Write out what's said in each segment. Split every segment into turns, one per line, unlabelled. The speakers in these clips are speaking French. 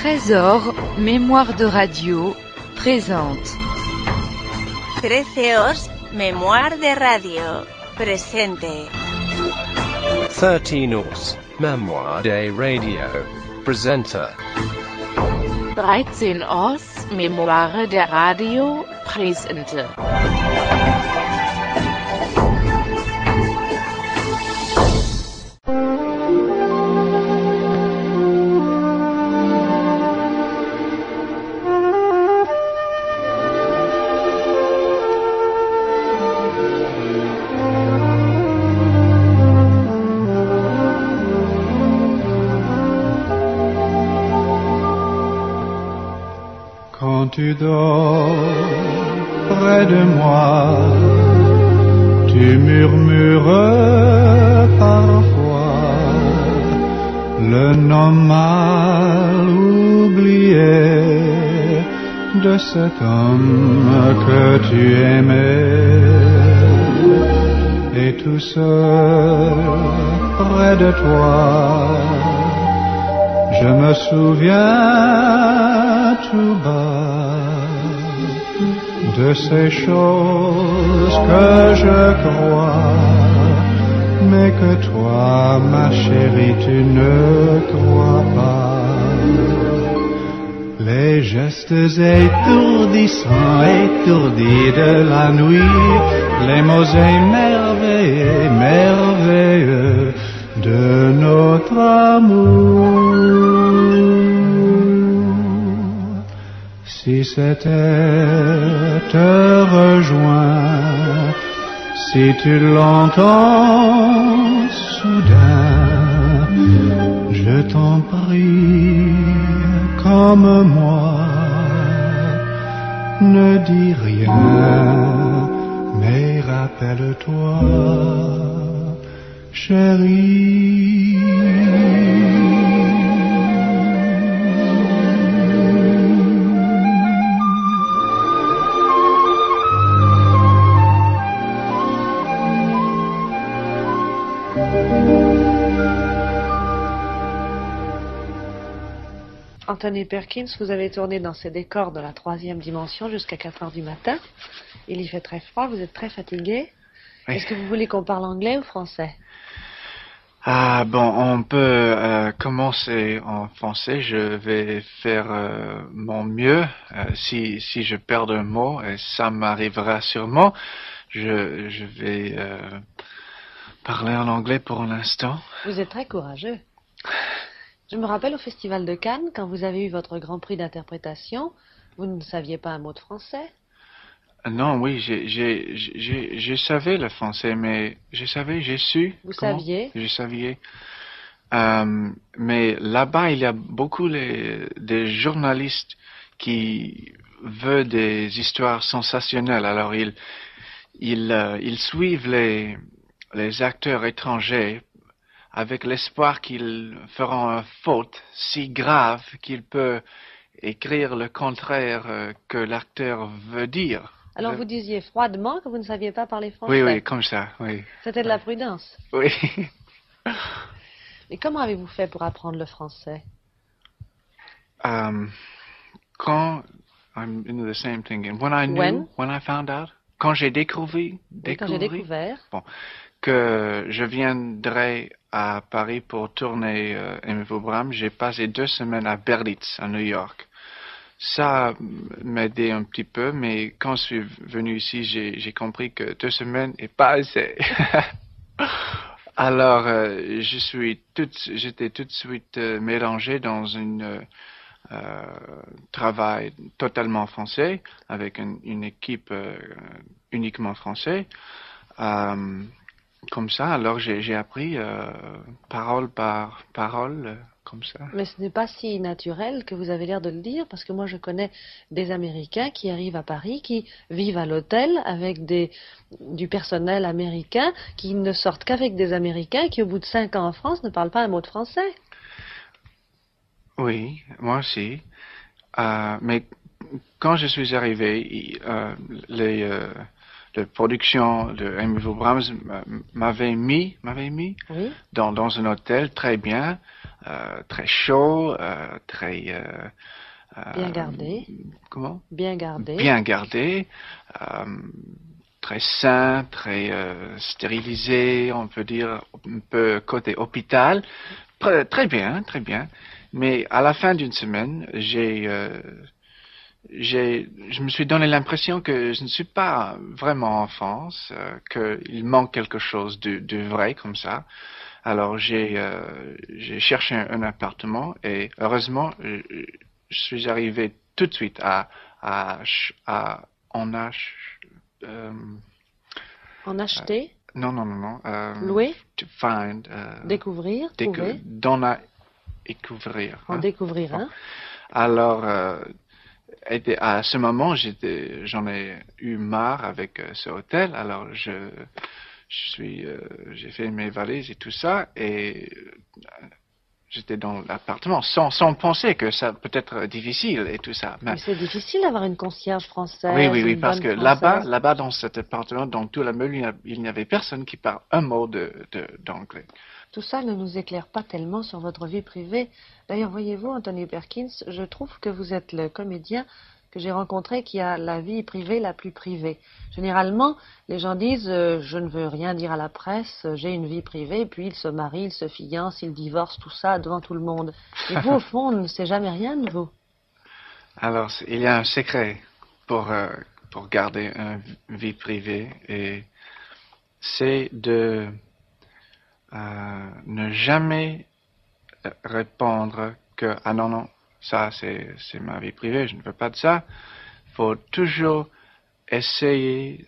Trésor, mémoire de radio, présente.
13 mémoire de radio, presente.
13 mémoire de radio, presenta.
13 mémoire de radio, presente.
Quand tu dors près de moi, tu murmures parfois le nom mal oublié de cet homme que tu aimais. Et tout seul près de toi, je me souviens tout bas de ces choses que je crois, mais que toi, ma chérie, tu ne crois pas. Les gestes étourdissants, étourdis de la nuit, les mots émerveillés, merveilleux de notre amour. Si c'était te rejoint, si tu l'entends soudain, je t'en prie, comme moi, ne dis rien, mais rappelle-toi, chérie.
Anthony Perkins, vous avez tourné dans ces décors de la 3e dimension jusqu'à 4 heures du matin. Il y fait très froid, vous êtes très fatigué. Oui. Est-ce que vous voulez qu'on parle anglais ou français?
Ah bon, on peut commencer en français. Je vais faire mon mieux. Si je perds un mot, et ça m'arrivera sûrement, je vais parler en anglais pour un instant.
Vous êtes très courageux. Je me rappelle au Festival de Cannes, quand vous avez eu votre Grand Prix d'interprétation, vous ne saviez pas un mot de français?
Non, oui, je savais le français, mais j'ai su.
Vous saviez?
Je savais. Mais là-bas, il y a beaucoup des journalistes qui veulent des histoires sensationnelles. Alors, ils suivent les acteurs étrangers avec l'espoir qu'ils feront une faute si grave qu'il peut écrire le contraire que l'acteur veut dire.
Alors vous disiez froidement que vous ne saviez pas parler français?
Oui, comme ça, oui.
C'était de la prudence?
Oui.
Mais comment avez-vous fait pour apprendre le français?
I'm into the same thing. When I found out, quand j'ai découvert, bon, que je viendrais à Paris pour tourner Aimez-vous Brahms, j'ai passé 2 semaines à Berlitz, à New York. Ça m'aidait un petit peu, mais quand je suis venu ici, j'ai compris que 2 semaines n'est pas assez. Alors, j'étais tout de suite mélangé dans un travail totalement français, avec une équipe uniquement française. Comme ça, alors j'ai appris parole par parole, comme ça.
Mais ce n'est pas si naturel que vous avez l'air de le dire, parce que moi je connais des Américains qui arrivent à Paris, qui vivent à l'hôtel avec du personnel américain, qui ne sortent qu'avec des Américains, qui au bout de 5 ans en France ne parlent pas un mot de français.
Oui, moi aussi. Mais quand je suis arrivé, la production de Aimez-vous Brahms m'avait mis
oui.
dans un hôtel très bien, très chaud, très
Bien gardé.
Comment?
Bien gardé.
Bien gardé, très sain, très stérilisé, on peut dire un peu côté hôpital. Très bien, très bien. Mais à la fin d'une semaine, je me suis donné l'impression que je ne suis pas vraiment en France, qu'il manque quelque chose de vrai comme ça. Alors j'ai cherché un appartement et heureusement je suis arrivé tout de suite en
acheter,
non.
louer,
To find.
découvrir, trouver,
D'en à découvrir.
en
Hein?
découvrir
Bon.
un.
Alors, à ce moment, j'en ai eu marre avec ce hôtel. Alors, j'ai fait mes valises et tout ça, et j'étais dans l'appartement sans penser que ça peut être difficile et tout ça.
Mais c'est difficile d'avoir une concierge française.
Oui,
une
parce
bonne
que
française.
là-bas, dans cet appartement, dans tout la meuble, il n'y avait personne qui parle un mot d'anglais.
Tout ça ne nous éclaire pas tellement sur votre vie privée. D'ailleurs, voyez-vous, Anthony Perkins, je trouve que vous êtes le comédien que j'ai rencontré qui a la vie privée la plus privée. Généralement, les gens disent je ne veux rien dire à la presse, j'ai une vie privée, puis ils se marient, ils se fiancent, ils divorcent, tout ça devant tout le monde. Et vous, au fond, on ne sait jamais rien de vous.
Alors, il y a un secret pour garder une vie privée, et c'est de ne jamais répondre que « Ah non, ça c'est ma vie privée, je ne veux pas de ça ». Il faut toujours essayer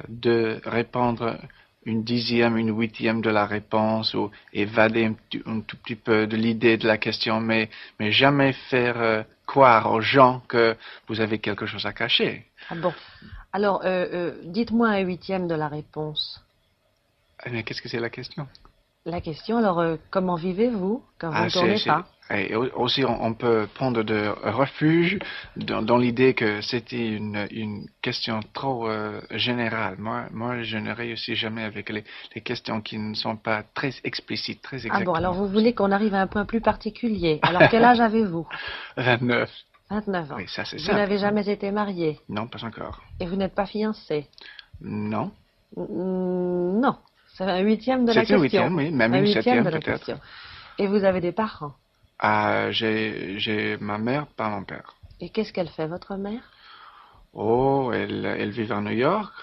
de répondre une dixième, une huitième de la réponse, ou évader un tout petit peu de l'idée de la question, mais jamais faire croire aux gens que vous avez quelque chose à cacher.
Ah bon. Alors, dites-moi un huitième de la réponse.
Mais qu'est-ce que c'est la question?
La question, alors, comment vivez-vous quand vous ne tournez pas?
Et aussi, on peut prendre de refuge dans l'idée que c'était une question trop générale. Moi, je ne réussis jamais avec les questions qui ne sont pas très explicites, très exactement.
Ah bon, alors vous voulez qu'on arrive à un point plus particulier. Alors, quel âge avez-vous?
29.
29 ans.
Oui, ça c'est ça.
Vous n'avez jamais été marié?
Non, pas encore.
Et vous n'êtes pas fiancé?
Non.
Non. C'est un huitième de la question.
C'est un huitième, oui, même une septième peut-être.
Et vous avez des parents?
J'ai ma mère, pas mon père.
Et qu'est-ce qu'elle fait, votre mère?
Oh, elle vit à New York,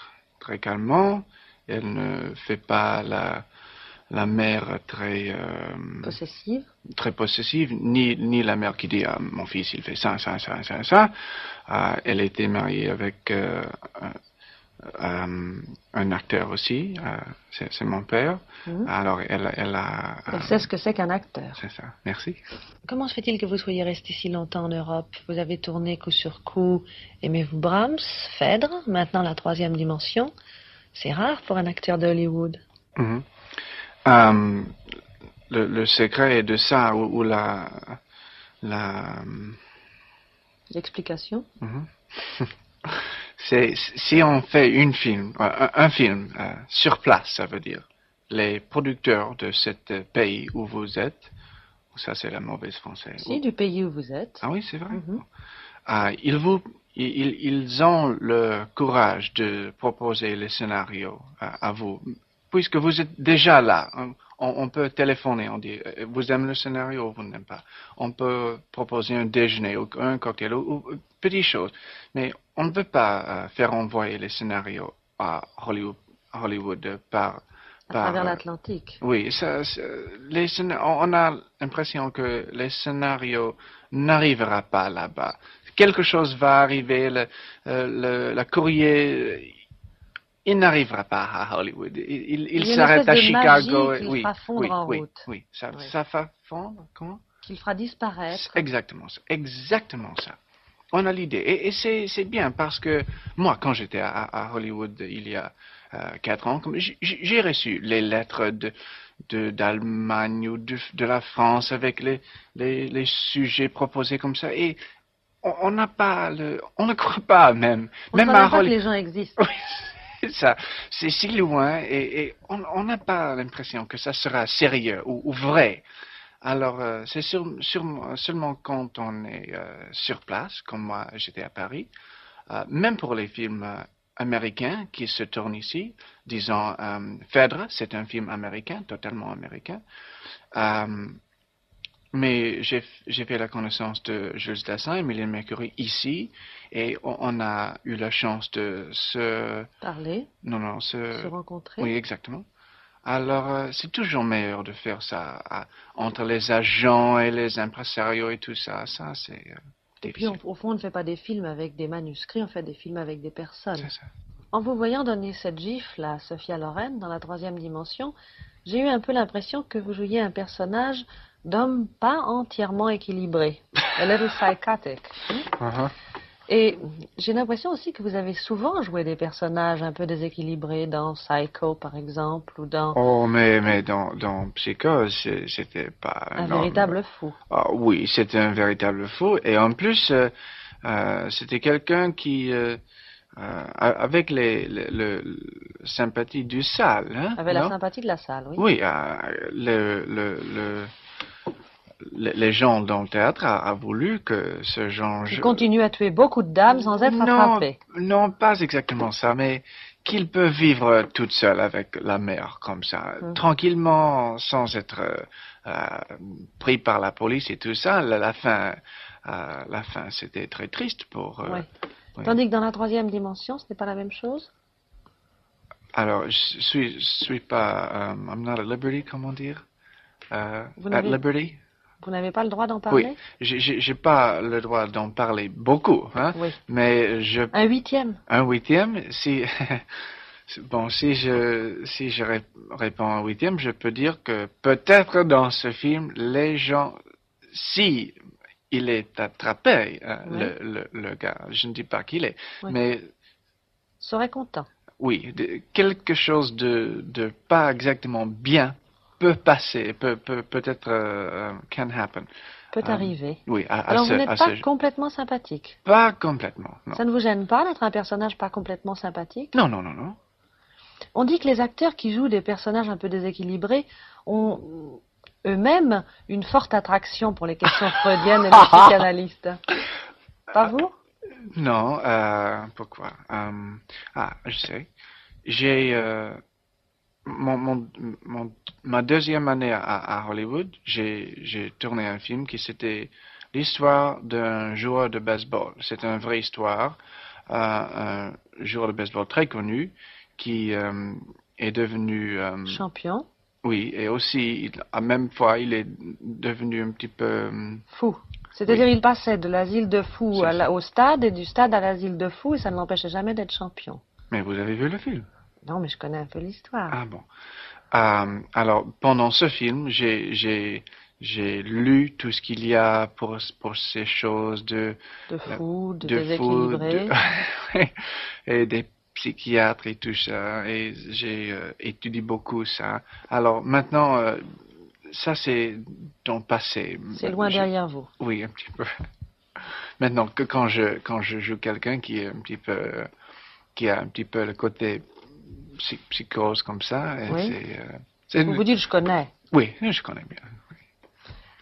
très calmement. Elle ne fait pas la mère très
possessive.
Très possessive, ni la mère qui dit mon fils il fait ça. Elle était mariée avec un acteur aussi, c'est mon père. Alors elle
sait ce que c'est qu'un acteur.
C'est ça, merci.
Comment se fait-il que vous soyez resté si longtemps en Europe? Vous avez tourné coup sur coup Aimez-vous Brahms, Phèdre, maintenant La Troisième Dimension. C'est rare pour un acteur de Hollywood.
Le secret est de ça, ou
l'explication.
C'est si on fait un film sur place, ça veut dire les producteurs de ce pays où vous êtes, ça c'est la mauvaise française.
Si, du pays où vous êtes.
Ah oui, c'est vrai. Ils ont le courage de proposer les scénarios à vous, puisque vous êtes déjà là. On peut téléphoner, on dit vous aimez le scénario ou vous n'aimez pas. On peut proposer un déjeuner ou un cocktail ou petites choses, mais on ne peut pas faire envoyer les scénarios à Hollywood à
travers l'Atlantique.
Oui, on a l'impression que les scénarios n'arriveront pas là-bas. Quelque chose va arriver, le courrier. Il n'arrivera pas à Hollywood. Il s'arrête à Chicago.
Qu'il fera fondre en route.
Oui. Ça va fondre, comment?
Qu'il fera disparaître.
Exactement ça. On a l'idée. Et c'est bien parce que moi, quand j'étais à Hollywood il y a 4 ans, j'ai reçu les lettres d'Allemagne ou de la France avec les sujets proposés comme ça. Et on n'a pas on ne croit pas même.
Même à Hollywood, que les gens existent.
Ça, c'est si loin et on n'a pas l'impression que ça sera sérieux ou vrai. Alors, c'est seulement quand on est sur place, comme moi j'étais à Paris, même pour les films américains qui se tournent ici, disons Phèdre, c'est un film américain, totalement américain. Mais j'ai fait la connaissance de Jules Dassin et Mylène Mercury ici, et on a eu la chance de se...
Parler, se rencontrer.
Oui, exactement. Alors, c'est toujours meilleur de faire ça entre les agents et les impresarios et tout ça. Ça, c'est
et puis, au fond, on ne fait pas des films avec des manuscrits, on fait des films avec des personnes.
C'est ça.
En vous voyant donner cette gifle à Sophia Loren dans La troisième dimension, j'ai eu un peu l'impression que vous jouiez un personnage d'homme pas entièrement équilibré, a little psychotic. Et j'ai l'impression aussi que vous avez souvent joué des personnages un peu déséquilibrés dans Psycho, par exemple, ou dans...
Oh, mais dans Psychose, c'était pas...
Un véritable fou.
Ah, oui, c'était un véritable fou. Et en plus, c'était quelqu'un qui... avec le sympathie du salle. Hein,
avec la sympathie de la salle, oui.
Oui, les gens dans le théâtre a voulu que ce genre...
Il continue à tuer beaucoup de dames sans être attrapé.
Non, pas exactement ça, mais qu'il peut vivre toute seule avec la mère comme ça, tranquillement, sans être pris par la police et tout ça. La fin, c'était très triste pour...
Oui. Tandis que dans La troisième dimension, ce n'est pas la même chose?
Alors, je suis pas... I'm not at liberty, comment dire? At liberty?
Vous n'avez pas le droit d'en parler?
Oui, j'ai pas le droit d'en parler beaucoup, hein.
Oui.
Mais
Un huitième?
Un huitième, si... Bon, si je réponds un huitième, je peux dire que peut-être dans ce film, les gens... Si il est attrapé, le gars, je ne dis pas qu'il est, mais...
Serait content.
Oui, quelque chose de pas exactement bien peut passer, peut-être can happen.
Peut arriver.
Oui.
Alors vous n'êtes pas complètement sympathique?
Pas complètement, non.
Ça ne vous gêne pas d'être un personnage pas complètement sympathique?
Non.
On dit que les acteurs qui jouent des personnages un peu déséquilibrés ont eux-mêmes une forte attraction pour les questions freudiennes et des psychanalystes. Pas vous?
Non, pourquoi? Je sais. J'ai... ma deuxième année à Hollywood, j'ai tourné un film qui c'était l'histoire d'un joueur de baseball. C'est une vraie histoire. Un joueur de baseball très connu qui est devenu...
champion.
Oui, et aussi, à même fois, il est devenu un petit peu...
fou. C'est-à-dire, il passait de l'asile de fous au stade et du stade à l'asile de fous et ça ne l'empêchait jamais d'être champion.
Mais vous avez vu le film?
Non, mais je connais un peu l'histoire.
Ah bon. Alors, pendant ce film, j'ai lu tout ce qu'il y a pour ces choses de
fous, de déséquilibrés.
Et des psychiatres et tout ça. Et j'ai étudié beaucoup ça. Alors, maintenant, ça c'est dans le passé.
C'est loin derrière vous.
Oui, un petit peu. Maintenant, quand je joue quelqu'un qui est un petit peu... qui a un petit peu le côté... psychose comme ça.
Oui. Vous dites je connais.
Oui, je connais bien. Oui.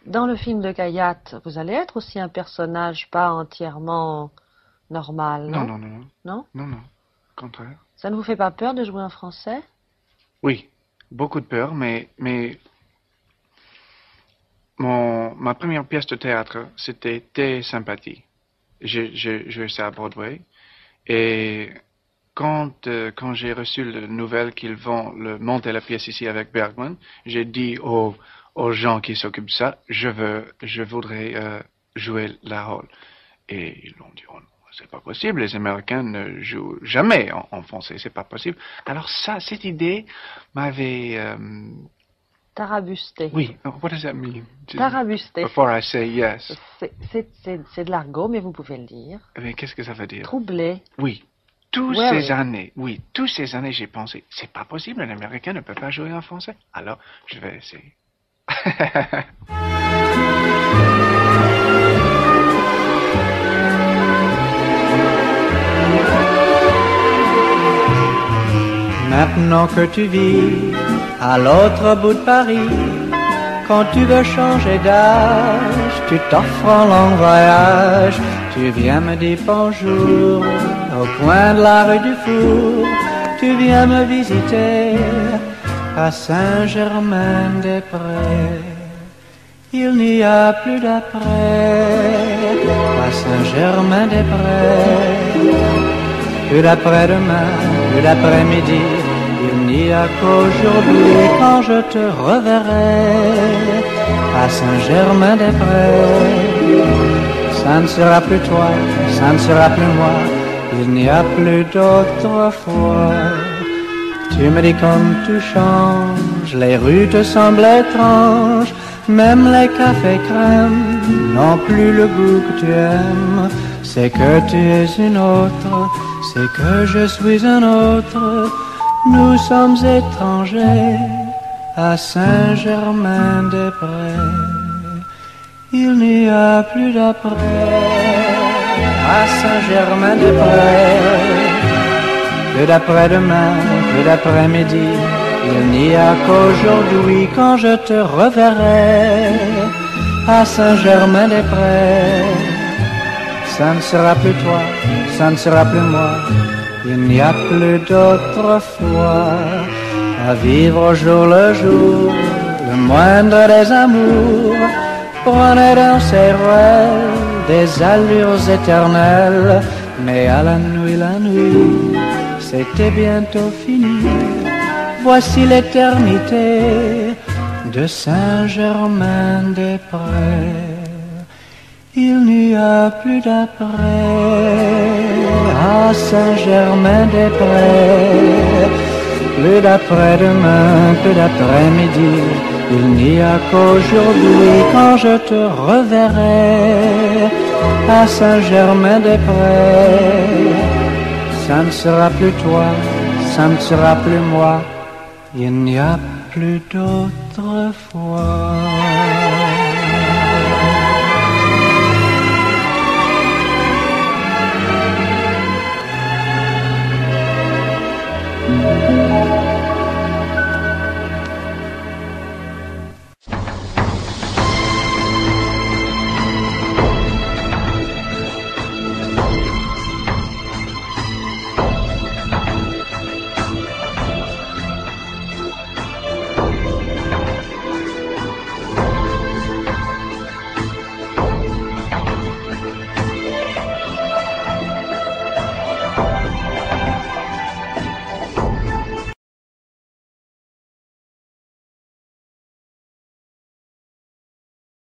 Dans le film de Kayat, vous allez être aussi un personnage pas entièrement normal, non?
Non? Non, au contraire.
Ça ne vous fait pas peur de jouer en français?
Oui, beaucoup de peur, mais ma première pièce de théâtre, c'était Tes sympathies. J'ai joué ça à Broadway et quand j'ai reçu la nouvelle qu'ils vont monter la pièce ici avec Bergman, j'ai dit aux gens qui s'occupent de ça, je voudrais jouer la rôle. Et ils ont dit, oh non, c'est pas possible, les Américains ne jouent jamais en français, c'est pas possible. Alors cette idée m'avait...
Tarabusté.
Oui, what does that mean?
Tarabusté.
Before I say yes.
C'est de l'argot, mais vous pouvez le dire.
Mais qu'est-ce que ça veut dire?
Troublé.
Oui. Toutes ces années, j'ai pensé, c'est pas possible, un Américain ne peut pas jouer en français. Alors, je vais essayer.
Maintenant que tu vis à l'autre bout de Paris, Quand tu veux changer d'âge, tu t'offres en long voyage. Tu viens me dire bonjour au coin de la rue du Four. Tu viens me visiter à Saint-Germain-des-Prés. Il n'y a plus d'après à Saint-Germain-des-Prés. Plus d'après-demain, plus d'après-midi. Il n'y a qu'aujourd'hui quand je te reverrai à Saint-Germain-des-Prés. Ça ne sera plus toi, ça ne sera plus moi. Il n'y a plus d'autrefois. Tu me dis comme tout change, les rues te semblent étranges. Même les cafés crèmes n'ont plus le goût que tu aimes. C'est que tu es une autre, c'est que je suis un autre. Nous sommes étrangers à Saint-Germain-des-Prés. Il n'y a plus d'après à Saint-Germain-des-Prés. Plus d'après-demain, plus d'après-midi. Il n'y a qu'aujourd'hui quand je te reverrai à Saint-Germain-des-Prés. Ça ne sera plus toi, ça ne sera plus moi. Il n'y a plus d'autrefois à vivre au jour le jour, le moindre des amours. Prenez dans ses ruelles des allures éternelles. Mais à la nuit, c'était bientôt fini. Voici l'éternité de Saint-Germain-des-Prés. Il n'y a plus d'après à Saint-Germain-des-Prés. Plus d'après-demain, plus d'après-midi. Il n'y a qu'aujourd'hui quand je te reverrai à Saint-Germain-des-Prés. Ça ne sera plus toi, ça ne sera plus moi. Il n'y a plus d'autrefois.